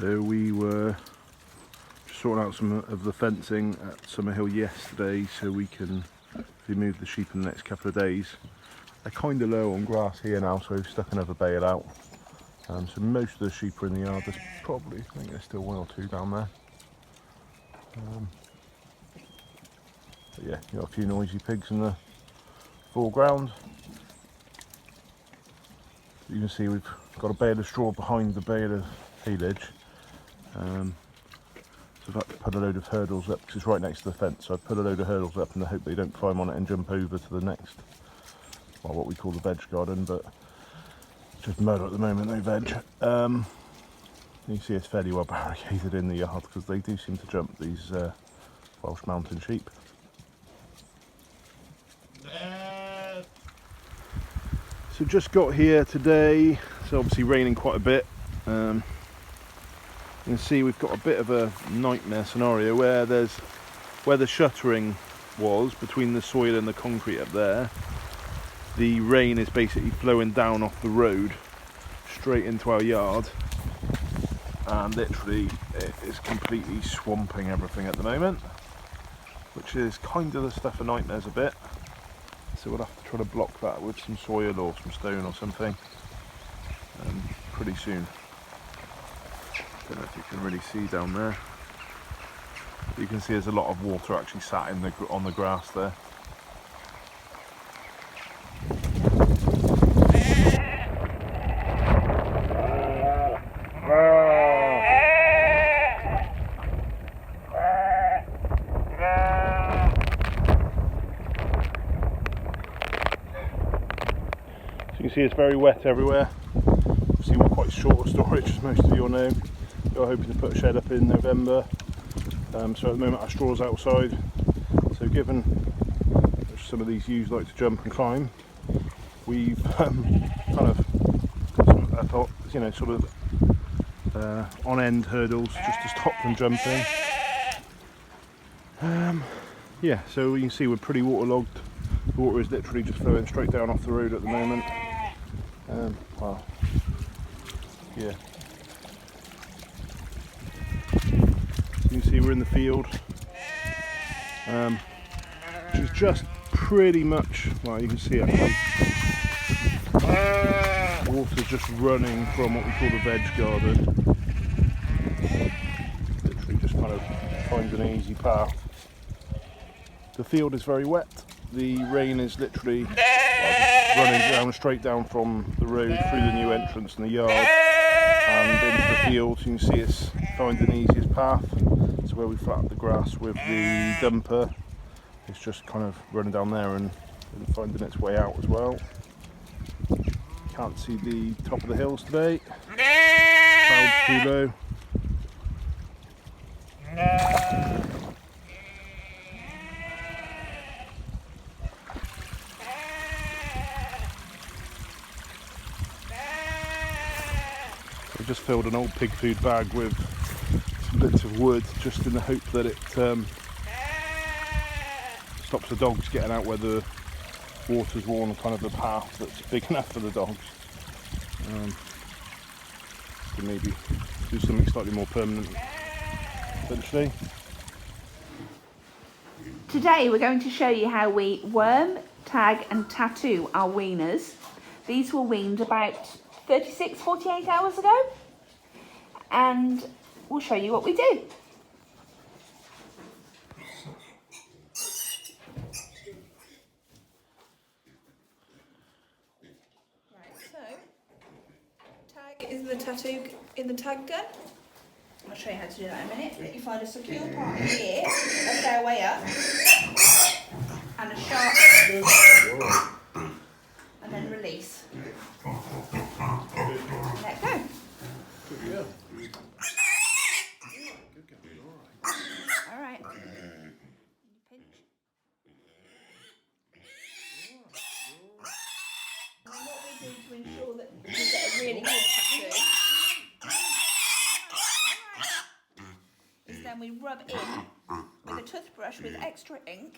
So we were just sorting out some of the fencing at Summerhill yesterday so we can move the sheep in the next couple of days. They're kind of low on grass here now, so we've stuck another bale out. So most of the sheep are in the yard. There's probably, I think there's still one or two down there. But yeah, you've got a few noisy pigs in the foreground. You can see we've got a bale of straw behind the bale of haylage. So I've had to put a load of hurdles up because it's right next to the fence. So I've put a load of hurdles up in the hope they don't climb on it and jump over to the next, well, what we call the veg garden, but just mud at the moment, no veg. You see it's fairly well barricaded in the yard because they do seem to jump, these Welsh mountain sheep. So just got here today, so obviously raining quite a bit. You can see we've got a bit of a nightmare scenario where the shuttering was between the soil and the concrete up there. The rain is basically flowing down off the road straight into our yard, and literally it is completely swamping everything at the moment, which is kind of the stuff of nightmares a bit. So we'll have to try to block that with some soil or some stone or something pretty soon. Don't know if you can really see down there. You can see there's a lot of water actually sat on the grass there. So you can see it's very wet everywhere. Obviously we're quite short of storage, as most of you all know. We're hoping to put a shed up in November. So at the moment our straw's outside. So given some of these ewes like to jump and climb, we've kind of got some, I thought, you know, sort of on end hurdles just to stop them jumping. Yeah, so you can see we're pretty waterlogged. The water is literally just flowing straight down off the road at the moment. Well, yeah. You can see we're in the field, which is just pretty much, well, you can see actually, water's just running from what we call the veg garden. Literally just kind of finds an easy path. The field is very wet. The rain is literally just running down straight down from the road through the new entrance in the yard and into the field. You can see it's finding the easiest path. So where we flattened the grass with the dumper, it's just kind of running down there and finding its way out as well. Can't see the top of the hills today. Clouds too low. I just filled an old pig food bag with some bits of wood just in the hope that it stops the dogs getting out where the water's worn kind of the path that's big enough for the dogs. So maybe do something slightly more permanent eventually. Today we're going to show you how we worm, tag and tattoo our weaners. These were weaned about 48 hours ago, and we'll show you what we do. Right, so tag is the tattoo in the tag gun. I'll show you how to do that in a minute. You find a secure part here, a fair way up, and a sharp, and then release. Let go. Good girl. All right. Pinch. And what we do to ensure that we get a really good tattoo is then we rub in with a toothbrush with extra ink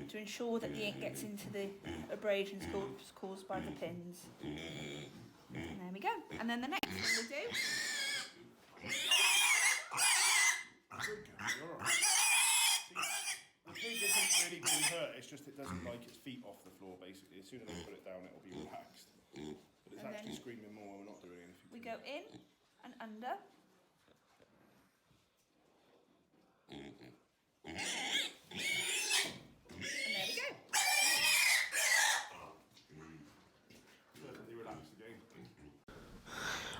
to ensure that the ink gets into the abrasions caused by the pins. And there we go. And then the next thing we do The pig isn't really being hurt, it's just it doesn't like its feet off the floor basically. As soon as they put it down it'll be relaxed. But it's actually screaming more when we're not doing anything. We go in and under. And there we go. Perfectly relaxed again.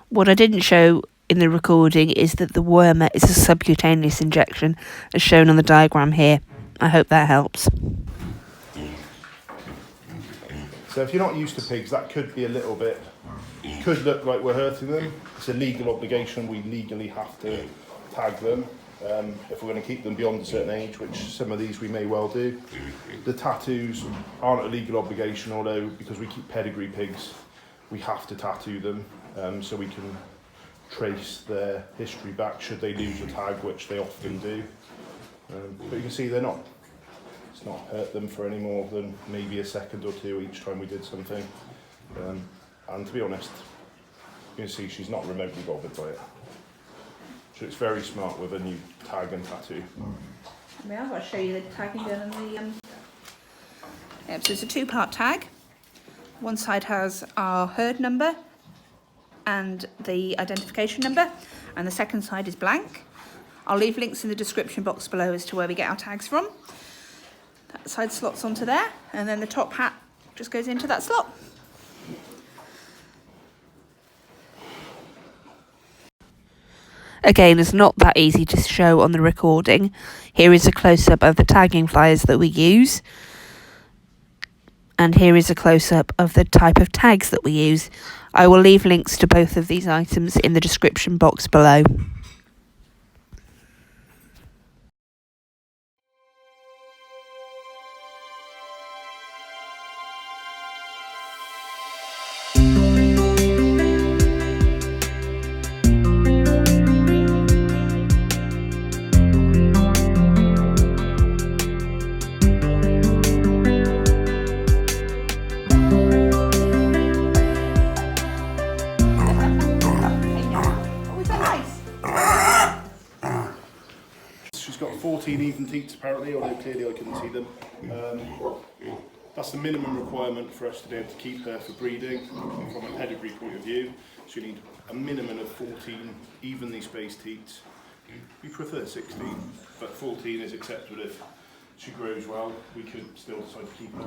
What I didn't show in the recording is that the wormer is a subcutaneous injection, as shown on the diagram here. I hope that helps. So if you're not used to pigs, that could be a little bit, could look like we're hurting them. It's a legal obligation, we legally have to tag them if we're going to keep them beyond a certain age, which some of these we may well do. The tattoos aren't a legal obligation, although because we keep pedigree pigs, we have to tattoo them so we can trace their history back should they lose a tag, which they often do. But you can see it's not hurt them for any more than maybe a second or two each time we did something. And to be honest, you can see she's not remotely bothered by it. So it's very smart with a new tag and tattoo. I've got to show you the tagging gun and the... Yep, so it's a two-part tag. One side has our herd number and the identification number, and the second side is blank. I'll leave links in the description box below as to where we get our tags from. That side slots onto there, and then the top hat just goes into that slot. Again, it's not that easy to show on the recording. Here is a close-up of the tagging flyers that we use. And here is a close-up of the type of tags that we use. I will leave links to both of these items in the description box below. She's got 14 even teats apparently, although clearly I couldn't see them. That's the minimum requirement for us to be able to keep her for breeding from a pedigree point of view. So you need a minimum of 14 evenly spaced teats. We prefer 16, but 14 is acceptable. If she grows well, we could still decide to keep her.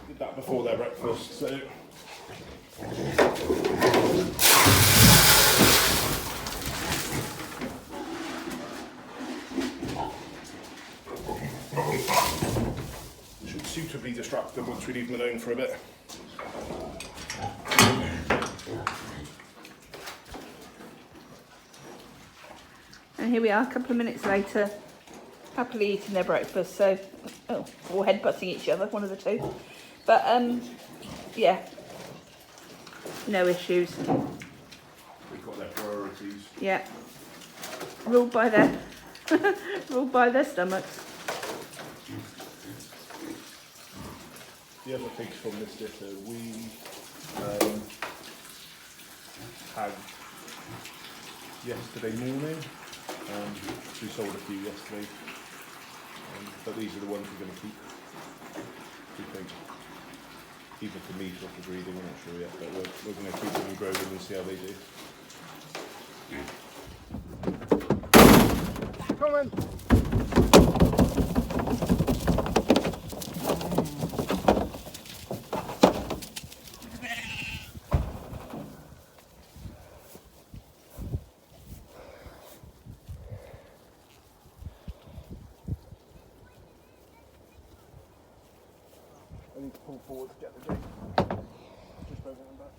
Did that before their breakfast, so should suitably distract them once we leave them alone for a bit. And here we are, a couple of minutes later, happily eating their breakfast. So, or headbutting each other, one of the two. But yeah, no issues. We've got their priorities. Yeah, ruled by their ruled by their stomachs. The other pigs from this litter we had yesterday morning. We sold a few yesterday, but these are the ones we're going to keep. We think, either for meat or for breeding, we're not sure yet, but we're going to keep them and grow them and see how they do. Come on. I need to pull forward to get the gate. Just open them back.